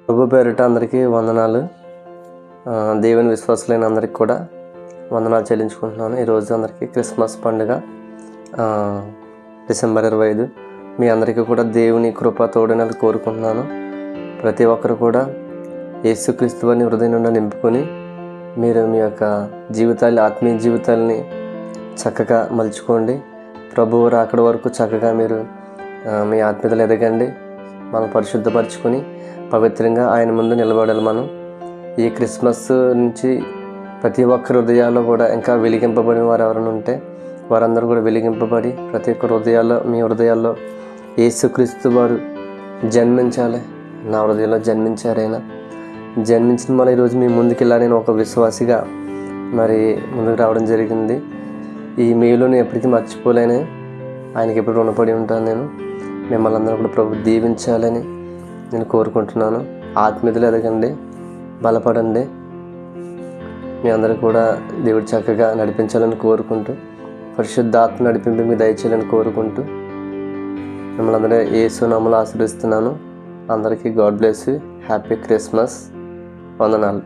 ప్రభు పేరిట అందరికీ వందనాలు. దేవుని విశ్వాసులైన అందరికీ కూడా వందనాలు చెల్లించుకుంటున్నాను. ఈరోజు అందరికీ క్రిస్మస్ పండుగ, డిసెంబర్ 25. మీ అందరికీ కూడా దేవుని కృప తోడునని కోరుకుంటున్నాను. ప్రతి ఒక్కరు కూడా యేసుక్రీస్తు వారిని హృదయం నుండి నింపుకొని మీరు మీ యొక్క జీవితాలు, ఆత్మీయ జీవితాలని చక్కగా మలుచుకోండి. ప్రభువు రాకడ వరకు చక్కగా మీరు మీ ఆత్మీయతలు ఎదగండి. మనం పరిశుద్ధపరచుకొని పవిత్రంగా ఆయన ముందు నిలబడాలి. మనం ఈ క్రిస్మస్ నుంచి ప్రతి ఒక్కరి హృదయాల్లో కూడా ఇంకా వెలిగింపబడిన వారు ఎవరైనా ఉంటే వారందరూ కూడా వెలిగింపబడి ప్రతి ఒక్కరి హృదయాల్లో, మీ హృదయాల్లో యేసుక్రీస్తు వారు జన్మించాలి. నా హృదయంలో జన్మించారు. ఆయన జన్మించిన మళ్ళీ ఈరోజు మీ ముందుకు వెళ్ళా నేను ఒక విశ్వాసిగా మరి ముందుకు రావడం జరిగింది. ఈ మేలుని ఎప్పటికీ మర్చిపోలేని, ఆయనకి ఎప్పుడు రుణపడి ఉంటాను. నేను మిమ్మల్ని అందరూ కూడా ప్రభు దీవించాలని నేను కోరుకుంటున్నాను. ఆత్మీయతలు ఎదగండి, బలపడండి. మీ అందరూ కూడా దేవుడు చక్కగా నడిపించాలని కోరుకుంటూ, పరిశుద్ధాత్మ నడిపింపి మీ దయచేయాలని కోరుకుంటూ మిమ్మల్ని అందరూ యేసు నామములో ఆశీర్వదిస్తున్నాను. అందరికీ God bless you. Happy Christmas. వందనాలు.